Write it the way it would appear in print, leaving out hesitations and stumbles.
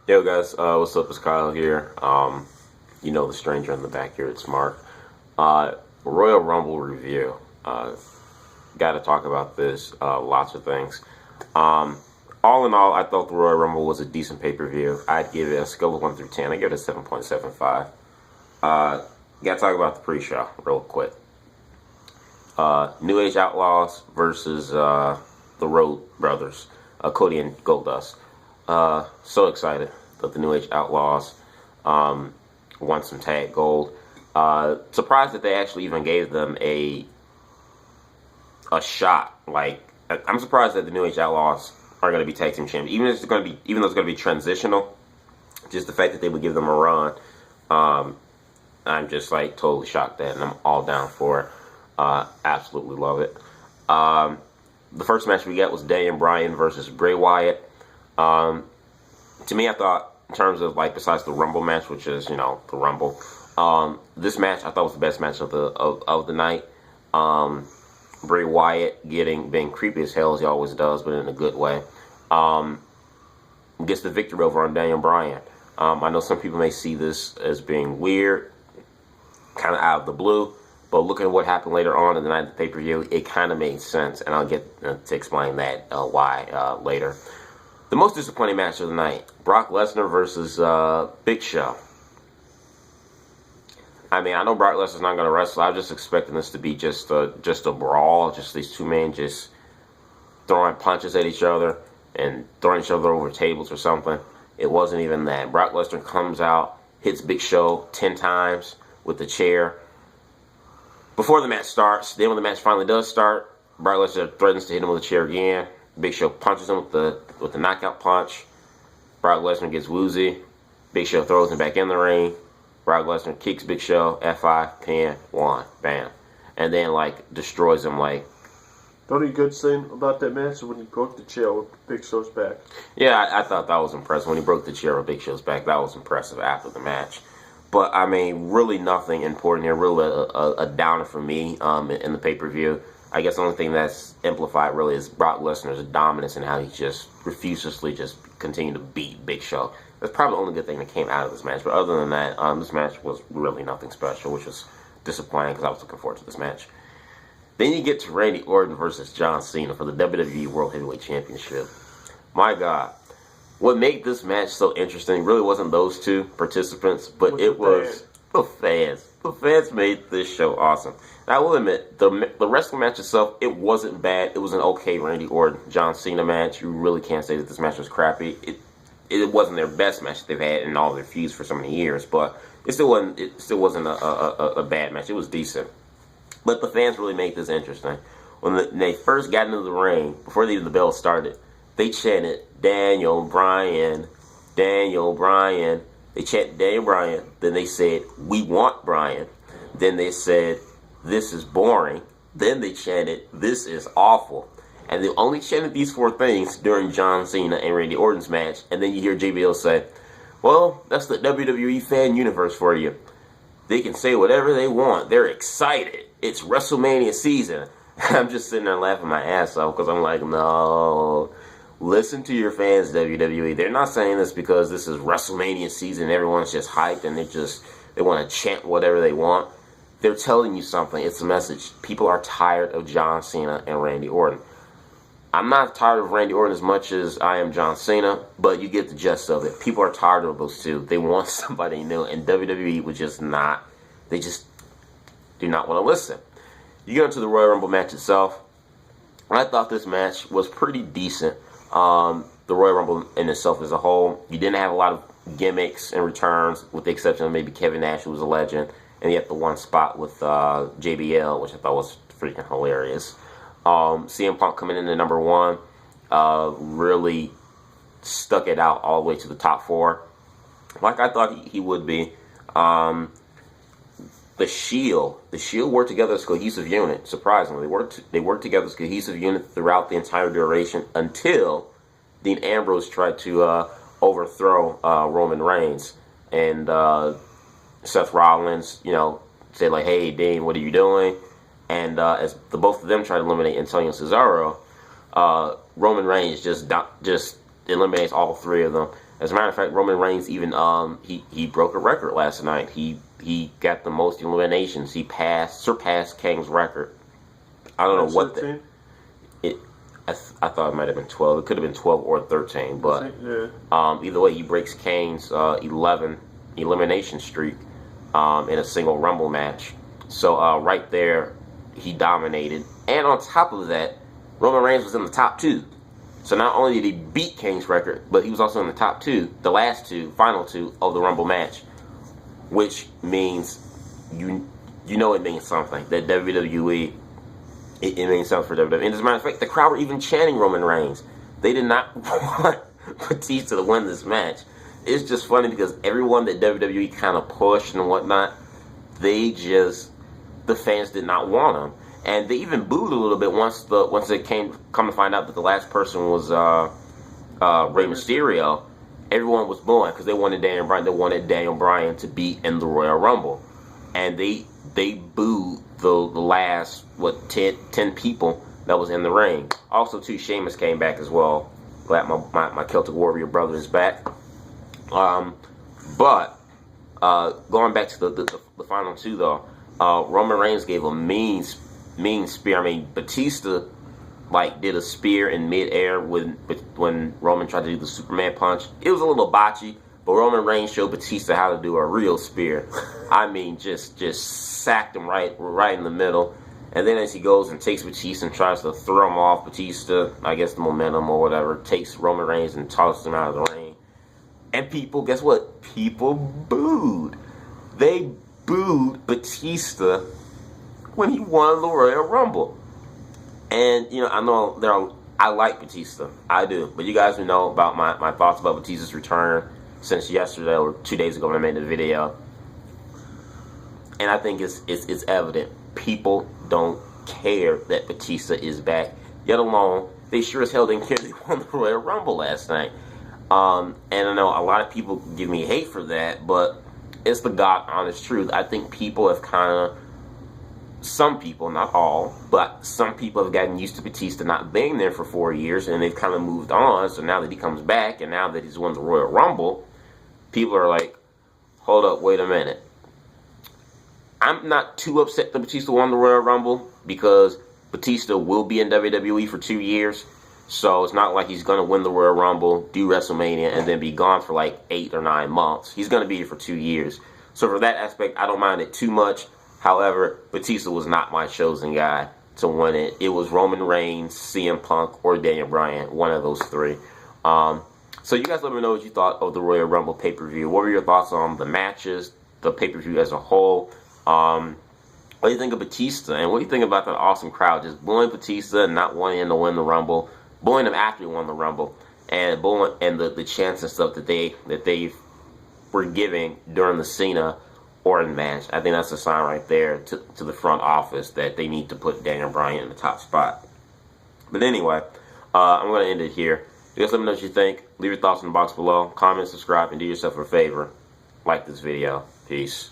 Yo guys, what's up? It's Kyle here. The stranger in the back here, it's Mark. Royal Rumble review. Got to talk about this. Lots of things. All in all, I thought the Royal Rumble was a decent pay-per-view. I'd give it a scale of 1 through 10. I give it a 7.75. Got to talk about the pre-show real quick. New Age Outlaws versus the Road Brothers, Cody and Goldust. So excited that the New Age Outlaws won some tag gold. Surprised that they actually even gave them a shot. Like, I'm surprised that the New Age Outlaws are going to be tag team champions, even though it's going to be transitional. Just the fact that they would give them a run, I'm just like totally shocked at, and I'm all down for it. Absolutely love it. The first match we got was Daniel Bryan versus Bray Wyatt. To me, I thought, in terms of, like, besides the Rumble match, which is, the Rumble, this match I thought was the best match of the night. Bray Wyatt being creepy as hell, as he always does, but in a good way, gets the victory over on Daniel Bryan. I know some people may see this as being weird, kind of out of the blue, but looking at what happened later on in the night of the pay-per-view, it kind of made sense, and I'll get to explain that why later. The most disappointing match of the night, Brock Lesnar versus Big Show. I mean, I know Brock Lesnar's not going to wrestle. I was just expecting this to be just a brawl, just these two men just throwing punches at each other and throwing each other over tables or something. It wasn't even that. Brock Lesnar comes out, hits Big Show 10 times with the chair before the match starts. Then when the match finally does start, Brock Lesnar threatens to hit him with a chair again. Big Show punches him with the knockout punch. Brock Lesnar gets woozy. Big Show throws him back in the ring. Brock Lesnar kicks Big Show, F5, pin, 1, bam. And then, like, destroys him, like... The only good thing about that match is when he broke the chair with Big Show's back. Yeah, I thought that was impressive. When he broke the chair with Big Show's back, that was impressive after the match. But, I mean, really nothing important here. Really a downer for me in the pay-per-view. I guess the only thing that's amplified really is Brock Lesnar's dominance and how he just refuselessly just continued to beat Big Show. That's probably the only good thing that came out of this match. But other than that, this match was really nothing special, which was disappointing because I was looking forward to this match. Then you get to Randy Orton versus John Cena for the WWE World Heavyweight Championship. My God. What made this match so interesting really wasn't those two participants, but it was the fans. The fans made this show awesome. And I will admit, the wrestling match itself, it wasn't bad. It was an okay Randy Orton John Cena match. You really can't say that this match was crappy. It wasn't their best match that they've had in all their feuds for so many years, but it still wasn't a bad match. It was decent. But the fans really made this interesting. When they first got into the ring, before the bell started, they chanted Daniel Bryan, Daniel Bryan. They chanted Daniel Bryan. Then they said, we want Bryan. Then they said, this is boring. Then they chanted, this is awful. And they only chanted these 4 things during John Cena and Randy Orton's match. And then you hear JBL say, well, that's the WWE fan universe for you. They can say whatever they want. They're excited. It's WrestleMania season. I'm just sitting there laughing my ass off because I'm like, no. Listen to your fans, WWE. They're not saying this because this is WrestleMania season. Everyone's just hyped and they want to chant whatever they want. They're telling you something. It's a message. People are tired of John Cena and Randy Orton. I'm not tired of Randy Orton as much as I am John Cena, but you get the gist of it. People are tired of those two. They want somebody new, and WWE would just not. They just do not want to listen. You get into the Royal Rumble match itself. I thought this match was pretty decent. The Royal Rumble in itself as a whole, you didn't have a lot of gimmicks and returns, with the exception of maybe Kevin Nash, who was a legend, and you had the one spot with JBL, which I thought was freaking hilarious. CM Punk coming in at number 1, really stuck it out all the way to the top 4, like I thought he would be. The Shield worked together as a cohesive unit. Surprisingly, they worked together as a cohesive unit throughout the entire duration until Dean Ambrose tried to overthrow Roman Reigns, and Seth Rollins, say like, "Hey, Dean, what are you doing?" And as the both of them try to eliminate Antonio Cesaro, Roman Reigns just eliminates all 3 of them. As a matter of fact, Roman Reigns even he broke a record last night. He got the most eliminations. He surpassed Kang's record. I don't know what I thought it might have been 12. It could have been 12 or 13, but either way, he breaks Kane's 11 elimination streak in a single Rumble match. So right there, he dominated. And on top of that, Roman Reigns was in the top 2. So not only did he beat Kane's record, but he was also in the top 2, the last 2, final 2 of the Rumble match, which means you know it means something. That WWE, it means something for WWE. And as a matter of fact, the crowd were even chanting Roman Reigns. They did not want Batista to win this match. It's just funny because everyone that WWE kind of pushed and whatnot, the fans did not want him. And they even booed a little bit once it come to find out that the last person was Rey Mysterio. Everyone was booing because they wanted Daniel Bryan. They wanted Daniel Bryan to be in the Royal Rumble, and they booed the last 10 people that was in the ring. Also, too, Sheamus came back as well. Glad my Celtic Warrior brother is back. But going back to the final 2 though, Roman Reigns gave a mean spear. I mean, Batista did a spear in midair when Roman tried to do the Superman punch. It was a little botchy, but Roman Reigns showed Batista how to do a real spear. I mean, just sacked him right in the middle. And then as he goes and takes Batista and tries to throw him off, Batista, I guess the momentum or whatever, takes Roman Reigns and tosses him out of the ring. And people, guess what? People booed. They booed Batista when he won the Royal Rumble. And, I like Batista. I do. But you guys know about my thoughts about Batista's return since yesterday or 2 days ago when I made the video. And I think it's evident. People don't care that Batista is back. Yet alone, they sure as hell didn't care they won the Royal Rumble last night. And I know a lot of people give me hate for that, but it's the God honest truth. I think people have some people, not all, but some people have gotten used to Batista not being there for 4 years, and they've kind of moved on. So now that he comes back, and now that he's won the Royal Rumble, people are like, hold up, wait a minute. I'm not too upset that Batista won the Royal Rumble because Batista will be in WWE for 2 years. So it's not like he's going to win the Royal Rumble, do WrestleMania, and then be gone for 8 or 9 months. He's going to be here for 2 years. So for that aspect, I don't mind it too much. However, Batista was not my chosen guy to win it. It was Roman Reigns, CM Punk, or Daniel Bryan, one of those 3. So you guys let me know what you thought of the Royal Rumble pay-per-view. What were your thoughts on the matches, the pay-per-view as a whole? What do you think of Batista? And what do you think about that awesome crowd just booing Batista and not wanting him to win the Rumble, booing him after he won the Rumble, and booing and the chants and stuff that they were giving during the Cena Orton match? I think that's a sign right there to the front office that they need to put Daniel Bryan in the top spot. But anyway, I'm going to end it here. You guys let me know what you think. Leave your thoughts in the box below. Comment, subscribe, and do yourself a favor. Like this video. Peace.